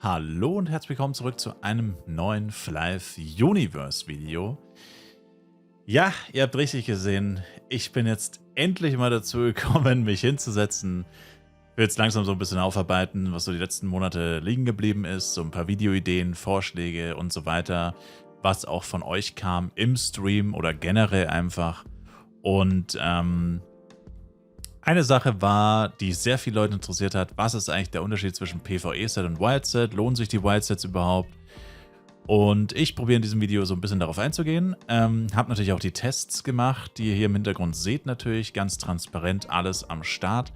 Hallo und herzlich willkommen zurück zu einem neuen Flive Universe Video. Ja, ihr habt richtig gesehen, ich bin jetzt endlich mal dazu gekommen, mich hinzusetzen. Ich will jetzt langsam so ein bisschen aufarbeiten, was so die letzten Monate liegen geblieben ist, so ein paar Videoideen, Vorschläge und so weiter, was auch von euch kam im Stream oder generell einfach. Und eine Sache war, die sehr viele Leute interessiert hat: Was ist eigentlich der Unterschied zwischen PvE-Set und Wild-Set? Lohnen sich die Wild-Sets überhaupt? Und ich probiere in diesem Video so ein bisschen darauf einzugehen. Habe natürlich auch die Tests gemacht, die ihr hier im Hintergrund seht natürlich. Ganz transparent alles am Start.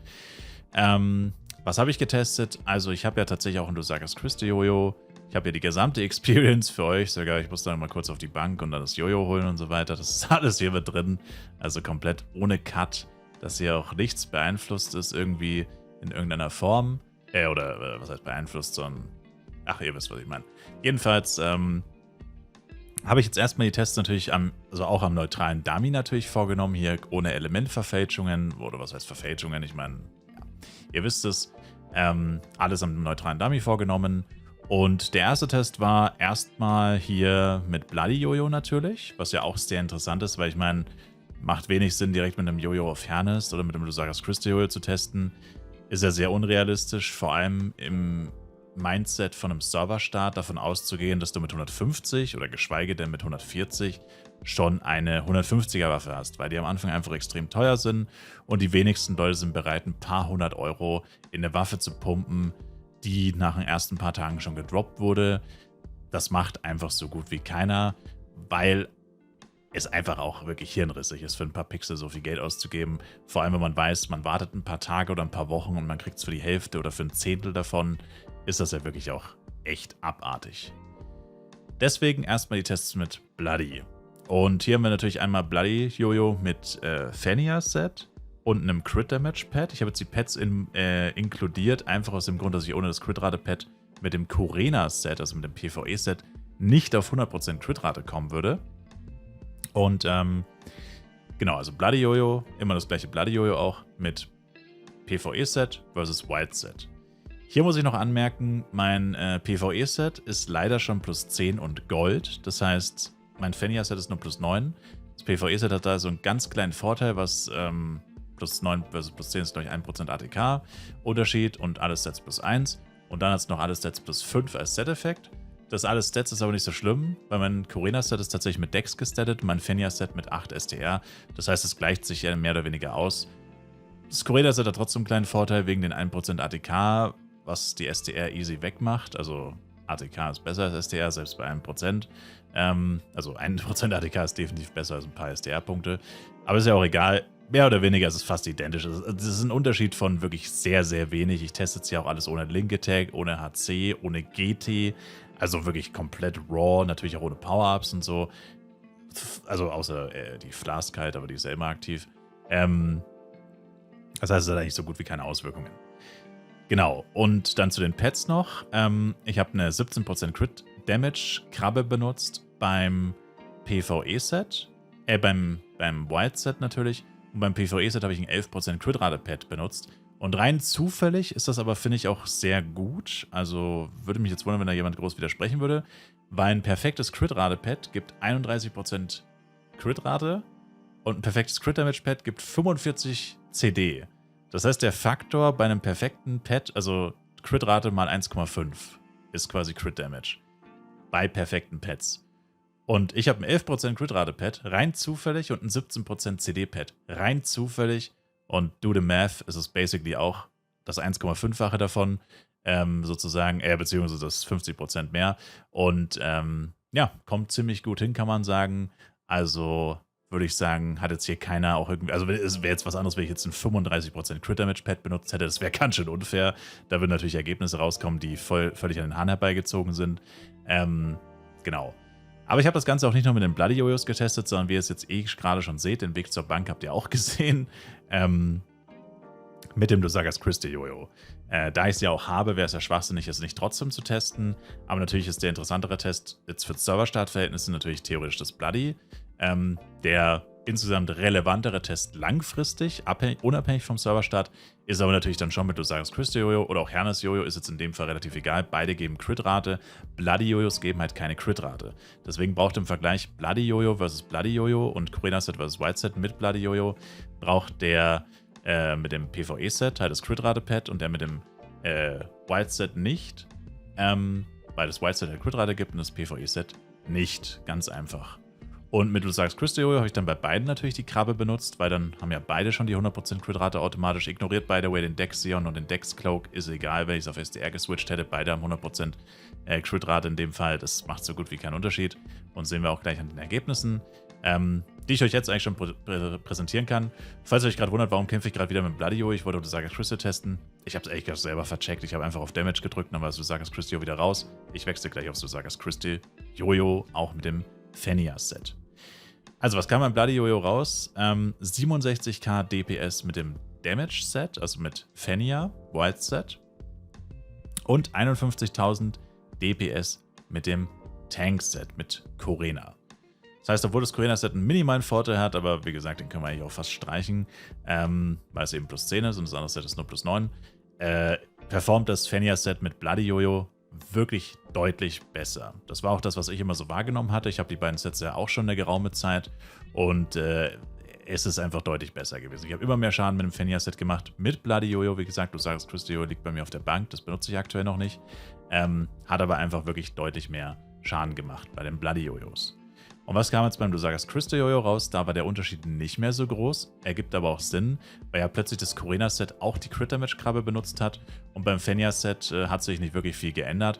Was habe ich getestet? Also ich habe ja tatsächlich auch ein Dusagas Crystal Jojo. Ich habe ja die gesamte Experience für euch. Sogar ich muss dann mal kurz auf die Bank und dann das Jojo holen und so weiter. Das ist alles hier mit drin. Also komplett ohne Cut. Dass hier auch nichts beeinflusst ist irgendwie in irgendeiner Form. Was heißt beeinflusst, sondern... Ach, ihr wisst, was ich meine. Jedenfalls habe ich jetzt erstmal die Tests natürlich auch am neutralen Dummy natürlich vorgenommen, hier ohne Elementverfälschungen, oder was heißt Verfälschungen, ich meine, ja, ihr wisst es, alles am neutralen Dummy vorgenommen. Und der erste Test war erstmal hier mit Bloody Jojo natürlich, was ja auch sehr interessant ist, weil ich meine, macht wenig Sinn, direkt mit einem Jojo auf Fairness oder mit einem Dusagas Crystal Jojo zu testen. Ist ja sehr unrealistisch, vor allem im Mindset von einem Serverstart davon auszugehen, dass du mit 150 oder geschweige denn mit 140 schon eine 150er Waffe hast, weil die am Anfang einfach extrem teuer sind und die wenigsten Leute sind bereit, ein paar 100 € in eine Waffe zu pumpen, die nach den ersten paar Tagen schon gedroppt wurde. Das macht einfach so gut wie keiner, weil es einfach auch wirklich hirnrissig ist, für ein paar Pixel so viel Geld auszugeben. Vor allem, wenn man weiß, man wartet ein paar Tage oder ein paar Wochen und man kriegt es für die Hälfte oder für ein Zehntel davon, ist das ja wirklich auch echt abartig. Deswegen erstmal die Tests mit Bloody. Und hier haben wir natürlich einmal Bloody Jojo mit Fennia Set und einem Crit Damage Pad. Ich habe jetzt die Pads inkludiert, einfach aus dem Grund, dass ich ohne das Crit-Rate Pad mit dem Kurena Set, also mit dem PvE Set, nicht auf 100% Crit-Rate kommen würde. Und genau, also Bloody Jojo, immer das gleiche Bloody Jojo auch mit PvE-Set versus Wild-Set. Hier muss ich noch anmerken, mein PvE-Set ist leider schon plus 10 und Gold. Das heißt, mein Fennia-Set ist nur plus 9. Das PvE-Set hat da so einen ganz kleinen Vorteil, was plus 9 versus plus 10 ist, glaube ich, 1% ATK-Unterschied und alle Sets plus 1. Und dann hat es noch alle Sets plus 5 als Set-Effekt. Das alles Stats ist aber nicht so schlimm, weil mein Kurena-Set ist tatsächlich mit Dex gestattet, mein Fennia-Set mit 8 STR. Das heißt, es gleicht sich ja mehr oder weniger aus. Das Kurena-Set hat trotzdem einen kleinen Vorteil wegen den 1% ATK, was die STR easy wegmacht. Also ATK ist besser als STR, selbst bei 1%. Also 1% ATK ist definitiv besser als ein paar STR-Punkte. Aber ist ja auch egal. Mehr oder weniger ist es fast identisch. Das ist ein Unterschied von wirklich sehr, sehr wenig. Ich teste jetzt hier auch alles ohne Link-Attack, ohne HC, ohne GT. Also wirklich komplett raw, natürlich auch ohne Power-Ups und so. Also außer die Flaskheit, aber die ist ja immer aktiv. Das heißt, es hat eigentlich so gut wie keine Auswirkungen. Genau, und dann zu den Pets noch. Ich habe eine 17% Crit Damage Krabbe benutzt beim PvE-Set. Beim Wild-Set natürlich. Und beim PvE-Set habe ich ein 11% Crit-Rate-Pad benutzt. Und rein zufällig ist das aber, finde ich, auch sehr gut. Also würde mich jetzt wundern, wenn da jemand groß widersprechen würde. Weil ein perfektes Crit-Rate-Pad gibt 31% Crit-Rate und ein perfektes Crit-Damage-Pad gibt 45 CD. Das heißt, der Faktor bei einem perfekten Pad, also Crit-Rate mal 1,5, ist quasi Crit-Damage. Bei perfekten Pads. Und ich habe ein 11% Crit-Rate-Pad, rein zufällig, und ein 17% CD-Pad, rein zufällig. Und do the math, ist es basically auch das 1,5-fache davon, sozusagen, beziehungsweise das 50% mehr. Und ja, kommt ziemlich gut hin, kann man sagen. Also würde ich sagen, hat jetzt hier keiner auch irgendwie, also es wäre jetzt was anderes, wenn ich jetzt ein 35% Crit-Damage-Pad benutzt hätte, das wäre ganz schön unfair. Da würden natürlich Ergebnisse rauskommen, die völlig an den Haaren herbeigezogen sind. Genau. Aber ich habe das Ganze auch nicht nur mit den Bloody Jojos getestet, sondern wie ihr es jetzt gerade schon seht, den Weg zur Bank habt ihr auch gesehen, mit dem Dusagas Crystal Jojo. Da ich es ja auch habe, wäre es ja schwachsinnig, es nicht trotzdem zu testen. Aber natürlich ist der interessantere Test jetzt für Server-Start-Verhältnisse natürlich theoretisch das Bloody. Der insgesamt relevantere Test langfristig, unabhängig vom Serverstart, ist aber natürlich dann schon mit Lusaris Crystal Jojo oder auch Hernes Jojo, ist jetzt in dem Fall relativ egal. Beide geben Crit-Rate, Bloody Jojos geben halt keine Crit-Rate. Deswegen braucht im Vergleich Bloody Jojo versus Bloody Jojo und Corina Set versus White Set mit Bloody Jojo, braucht der mit dem PvE-Set halt das Crit-Rate-Pad und der mit dem White Set nicht, weil das White Set halt Crit-Rate gibt und das PvE-Set nicht. Ganz einfach. Und mit Lusaris Crystal Jojo habe ich dann bei beiden natürlich die Krabbe benutzt, weil dann haben ja beide schon die 100% Crit-Rate automatisch. Ignoriert, by the way, den Dex Sion und den Dex Cloak. Ist egal, wenn ich es auf SDR geswitcht hätte. Beide haben 100% Crit-Rate in dem Fall. Das macht so gut wie keinen Unterschied. Und sehen wir auch gleich an den Ergebnissen, die ich euch jetzt eigentlich schon präsentieren kann. Falls ihr euch gerade wundert, warum kämpfe ich gerade wieder mit Bloody Jojo, ich wollte Lusaris Crystal testen. Ich habe es ehrlich gesagt selber vercheckt. Ich habe einfach auf Damage gedrückt, dann war das Lusaris Crystal Jojo wieder raus. Ich wechsle gleich aufs Lusaris Crystal Jojo, auch mit dem Fennia-Set. Also, was kam beim Bloody Jojo raus? 67k DPS mit dem Damage-Set, also mit Fennia, White Set. Und 51.000 DPS mit dem Tank-Set, mit Corina. Das heißt, obwohl das Corina-Set einen minimalen Vorteil hat, aber wie gesagt, den können wir eigentlich auch fast streichen, weil es eben plus 10 ist und das andere Set ist nur plus 9, performt das Fennia-Set mit Bloody Jojo wirklich deutlich besser. Das war auch das, was ich immer so wahrgenommen hatte. Ich habe die beiden Sets ja auch schon eine geraume Zeit und es ist einfach deutlich besser gewesen. Ich habe immer mehr Schaden mit dem Fennia-Set gemacht, mit Bloody Jojo. Wie gesagt, Lusaris Crystal Jojo liegt bei mir auf der Bank, das benutze ich aktuell noch nicht. Hat aber einfach wirklich deutlich mehr Schaden gemacht bei den Bloody Jojos. Und was kam jetzt beim Lusaris Crystal Jojo raus? Da war der Unterschied nicht mehr so groß. Ergibt aber auch Sinn, weil ja plötzlich das Corina-Set auch die Crit-Damage-Krabbe benutzt hat. Und beim Fennia-Set hat sich nicht wirklich viel geändert.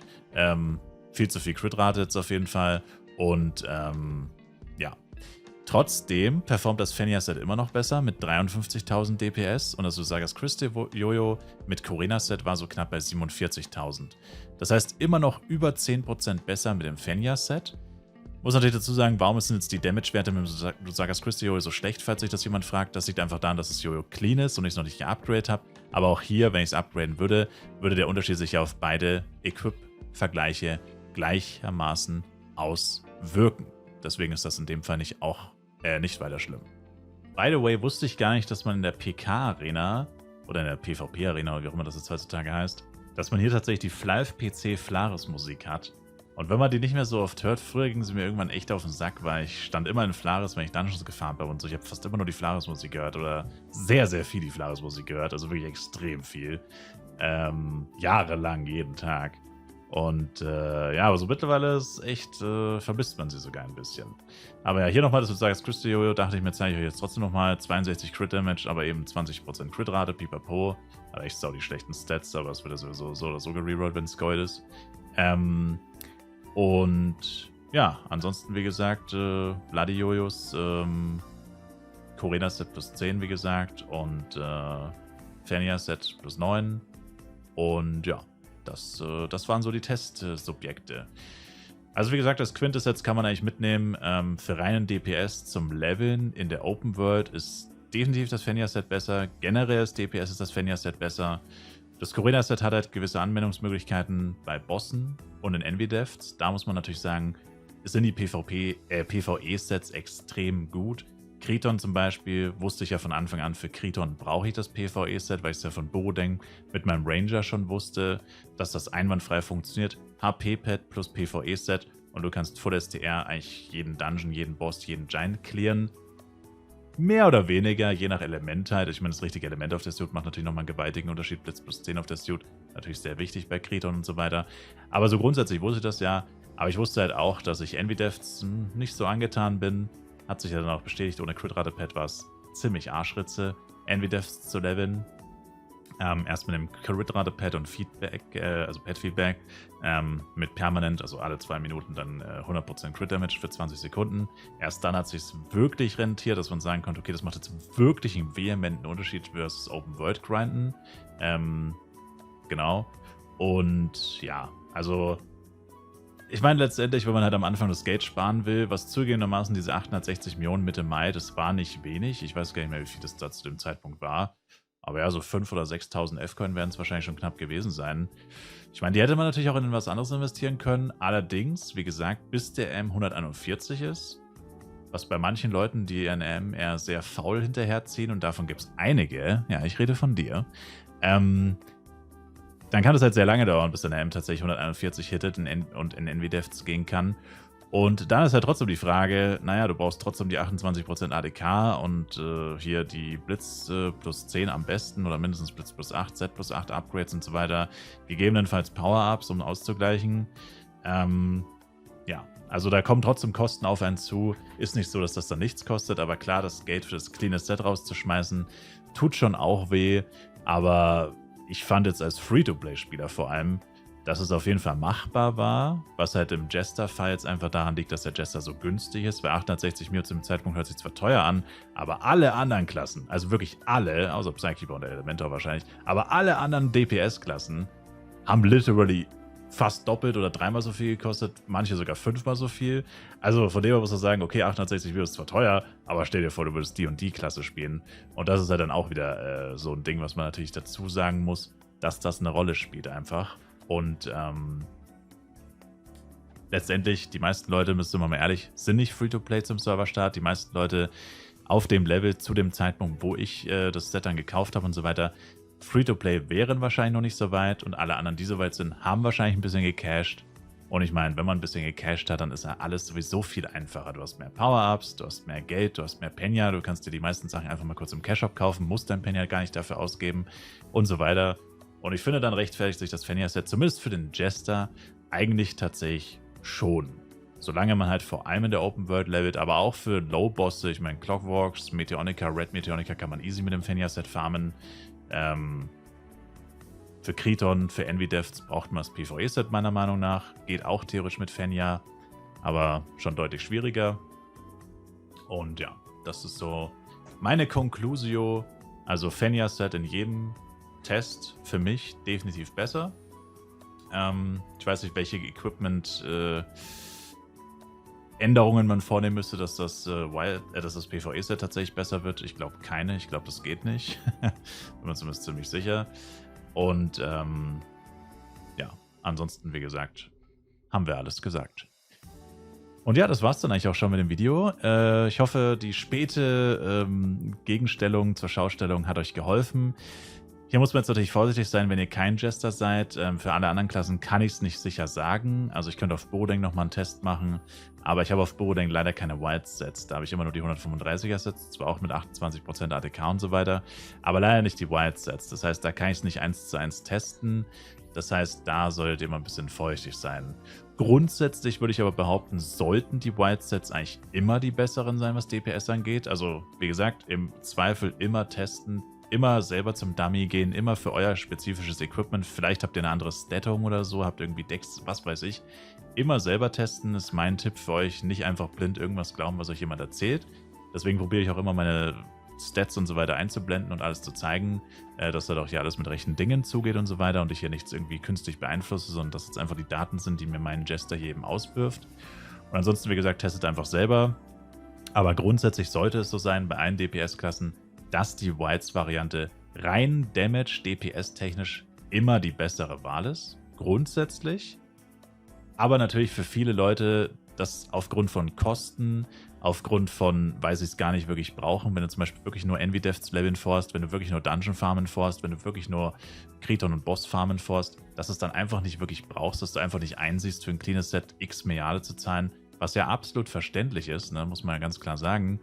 Viel zu viel Crit-Rate jetzt auf jeden Fall. Und ja. Trotzdem performt das Fennia-Set immer noch besser mit 53.000 DPS. Und das Lusaris Crystal Jojo mit Corina-Set war so knapp bei 47.000. Das heißt immer noch über 10% besser mit dem Fennia-Set. Muss natürlich dazu sagen, warum sind jetzt die Damage-Werte mit dem Lusaris Crystal Jojo so schlecht, falls sich das jemand fragt. Das liegt einfach daran, dass das Jojo clean ist und ich es noch nicht geupgradet habe. Aber auch hier, wenn ich es upgraden würde, würde der Unterschied sich ja auf beide Equip-Vergleiche gleichermaßen auswirken. Deswegen ist das in dem Fall nicht weiter schlimm. By the way, wusste ich gar nicht, dass man in der PK-Arena oder in der PvP-Arena, oder wie auch immer das jetzt heutzutage heißt, dass man hier tatsächlich die Flav-PC Flaris-Musik hat. Und wenn man die nicht mehr so oft hört, früher ging sie mir irgendwann echt auf den Sack, weil ich stand immer in Flaris, wenn ich Dungeons gefahren bin und so. Ich habe fast immer nur die Flaris-Musik gehört oder sehr, sehr viel die Flaris-Musik gehört, also wirklich extrem viel. Jahrelang, jeden Tag. Und ja, aber so mittlerweile ist echt, vermisst man sie sogar ein bisschen. Aber ja, hier nochmal das Lusaris Crystal Jojo, dachte ich mir, zeige ich euch jetzt trotzdem nochmal 62 Crit Damage, aber eben 20% Crit-Rate, pipapo. Hat echt sau die schlechten Stats, aber es wird ja sowieso so oder so gererollt, wenn es Gold ist. Und ja, ansonsten, wie gesagt, Bloody Jojos, Corina Set plus 10, wie gesagt, und Fennia Set plus 9. Und ja, das waren so die Testsubjekte. Also wie gesagt, das Quintesset kann man eigentlich mitnehmen. Für reinen DPS zum Leveln in der Open World ist definitiv das Fennia Set besser. Generell ist DPS ist das Fennia Set besser. Das Corina-Set hat halt gewisse Anwendungsmöglichkeiten bei Bossen und in Envy-Defts. Da muss man natürlich sagen, sind die PvE-Sets extrem gut. Kriton zum Beispiel wusste ich ja von Anfang an, für Kriton brauche ich das PvE-Set, weil ich es ja von Borodeng mit meinem Ranger schon wusste, dass das einwandfrei funktioniert. HP-Pad plus PvE-Set und du kannst Full STR eigentlich jeden Dungeon, jeden Boss, jeden Giant clearen. Mehr oder weniger, je nach Element halt. Ich meine, das richtige Element auf der Suit macht natürlich nochmal einen gewaltigen Unterschied. Blitz plus 10 auf der Suit, natürlich sehr wichtig bei Kriton und so weiter. Aber so grundsätzlich wusste ich das ja. Aber ich wusste halt auch, dass ich Envy-Defts nicht so angetan bin. Hat sich ja dann auch bestätigt, ohne Crit-Rate-Pad war es ziemlich Arschritze, Envy-Defts zu leveln. Erst mit dem Crit-Rate-Pad und Feedback, also Pad-Feedback, mit permanent, also alle 2 Minuten dann 100% Crit-Damage für 20 Sekunden. Erst dann hat es sich wirklich rentiert, dass man sagen konnte, okay, das macht jetzt wirklich einen vehementen Unterschied versus Open-World-Grinden. Genau. Und ja, also ich meine letztendlich, wenn man halt am Anfang das Geld sparen will, was zugegebenermaßen diese 860 Millionen Mitte Mai, das war nicht wenig. Ich weiß gar nicht mehr, wie viel das da zu dem Zeitpunkt war. Aber ja, so 5.000 oder 6.000 F-Coin werden es wahrscheinlich schon knapp gewesen sein. Ich meine, die hätte man natürlich auch in was anderes investieren können. Allerdings, wie gesagt, bis der M141 ist, was bei manchen Leuten, die ihren AM eher sehr faul hinterherziehen, und davon gibt es einige, ja, ich rede von dir, dann kann es halt sehr lange dauern, bis dein AM tatsächlich 141 hittet und in NVDEFs gehen kann. Und dann ist halt trotzdem die Frage, naja, du brauchst trotzdem die 28% ADK und hier die Blitz plus 10 am besten oder mindestens Blitz plus 8, Z plus 8 Upgrades und so weiter. Gegebenenfalls Power-Ups, um auszugleichen. Ja, also da kommen trotzdem Kosten auf einen zu. Ist nicht so, dass das dann nichts kostet, aber klar, das Geld für das cleane Set rauszuschmeißen, tut schon auch weh. Aber ich fand jetzt als Free-to-Play-Spieler vor allem, dass es auf jeden Fall machbar war, was halt im Jester-Fall jetzt einfach daran liegt, dass der Jester so günstig ist, weil 860 Mio zu dem Zeitpunkt hört sich zwar teuer an, aber alle anderen Klassen, also wirklich alle, außer Psykeeper und Elementor wahrscheinlich, aber alle anderen DPS-Klassen haben literally fast doppelt oder dreimal so viel gekostet, manche sogar 5-mal so viel. Also von dem her muss man sagen, okay, 860 Mio ist zwar teuer, aber stell dir vor, du würdest die und die Klasse spielen. Und das ist halt dann auch wieder so ein Ding, was man natürlich dazu sagen muss, dass das eine Rolle spielt einfach. Und letztendlich, die meisten Leute, müsste man mal ehrlich, sind nicht Free-to-Play zum Serverstart. Die meisten Leute auf dem Level zu dem Zeitpunkt, wo ich das Set dann gekauft habe und so weiter, Free-to-Play wären wahrscheinlich noch nicht so weit und alle anderen, die so weit sind, haben wahrscheinlich ein bisschen gecached. Und ich meine, wenn man ein bisschen gecached hat, dann ist ja alles sowieso viel einfacher. Du hast mehr Power-Ups, du hast mehr Geld, du hast mehr Penya, du kannst dir die meisten Sachen einfach mal kurz im Cash-Shop kaufen, musst dein Penya gar nicht dafür ausgeben und so weiter. Und ich finde, dann rechtfertigt sich das Fenrir-Set, zumindest für den Jester, eigentlich tatsächlich schon. Solange man halt vor allem in der Open World levelt, aber auch für Low-Bosse, ich meine Clockworks, Meteonica, Red Meteonica kann man easy mit dem Fenrir-Set farmen. Für Kriton, für NVDEFs braucht man das PvE-Set meiner Meinung nach. Geht auch theoretisch mit Fenrir, aber schon deutlich schwieriger. Und ja, das ist so meine Conclusio. Also Fenrir-Set in jedem Test für mich definitiv besser. Ich weiß nicht, welche Equipment-Änderungen man vornehmen müsste, dass das PvE-Set tatsächlich besser wird. Ich glaube keine. Ich glaube, das geht nicht. Bin mir zumindest ziemlich sicher. Und ja, ansonsten, wie gesagt, haben wir alles gesagt. Und ja, das war's dann eigentlich auch schon mit dem Video. Ich hoffe, die späte Gegenstellung zur Schaustellung hat euch geholfen. Hier muss man jetzt natürlich vorsichtig sein, wenn ihr kein Jester seid. Für alle anderen Klassen kann ich es nicht sicher sagen. Also ich könnte auf Borodeng nochmal einen Test machen, aber ich habe auf Borodeng leider keine Wild-Sets. Da habe ich immer nur die 135er-Sets, zwar auch mit 28% ATK und so weiter, aber leider nicht die Wild-Sets. Das heißt, da kann ich es nicht 1:1 testen. Das heißt, da solltet ihr mal ein bisschen vorsichtig sein. Grundsätzlich würde ich aber behaupten, sollten die Wild-Sets eigentlich immer die besseren sein, was DPS angeht. Also wie gesagt, im Zweifel immer testen. Immer selber zum Dummy gehen, immer für euer spezifisches Equipment. Vielleicht habt ihr eine andere Stattung oder so, habt irgendwie Decks, was weiß ich. Immer selber testen ist mein Tipp für euch. Nicht einfach blind irgendwas glauben, was euch jemand erzählt. Deswegen probiere ich auch immer meine Stats und so weiter einzublenden und alles zu zeigen, dass da doch hier alles mit rechten Dingen zugeht und so weiter und ich hier nichts irgendwie künstlich beeinflusse, sondern dass es einfach die Daten sind, die mir mein Jester hier eben auswirft. Und ansonsten, wie gesagt, testet einfach selber. Aber grundsätzlich sollte es so sein, bei allen DPS-Klassen, dass die Wilds-Variante rein Damage-DPS-technisch immer die bessere Wahl ist. Grundsätzlich. Aber natürlich für viele Leute, das aufgrund von Kosten, aufgrund von, weil sie es gar nicht wirklich brauchen, wenn du zum Beispiel wirklich nur NVDEFs leveln forst, wenn du wirklich nur Dungeon farmen forst, wenn du wirklich nur Kriton und Boss farmen forst, dass du es dann einfach nicht wirklich brauchst, dass du einfach nicht einsiehst, für ein cleanes Set x Milliarden zu zahlen, was ja absolut verständlich ist, ne, muss man ja ganz klar sagen.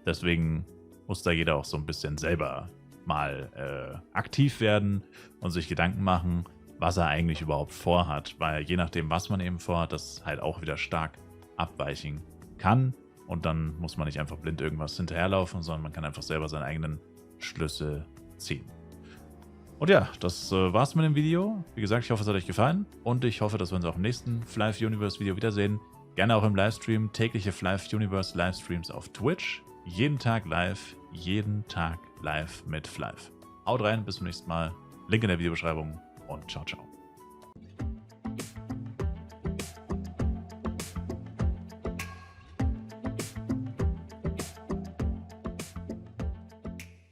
Deswegen muss da jeder auch so ein bisschen selber mal aktiv werden und sich Gedanken machen, was er eigentlich überhaupt vorhat. Weil je nachdem, was man eben vorhat, das halt auch wieder stark abweichen kann. Und dann muss man nicht einfach blind irgendwas hinterherlaufen, sondern man kann einfach selber seine eigenen Schlüsse ziehen. Und ja, das war's mit dem Video. Wie gesagt, ich hoffe, es hat euch gefallen. Und ich hoffe, dass wir uns auch im nächsten Flive Universe Video wiedersehen. Gerne auch im Livestream. Tägliche Flive Universe Livestreams auf Twitch. Jeden Tag live mit Flive. Haut rein, bis zum nächsten Mal. Link in der Videobeschreibung und ciao, ciao.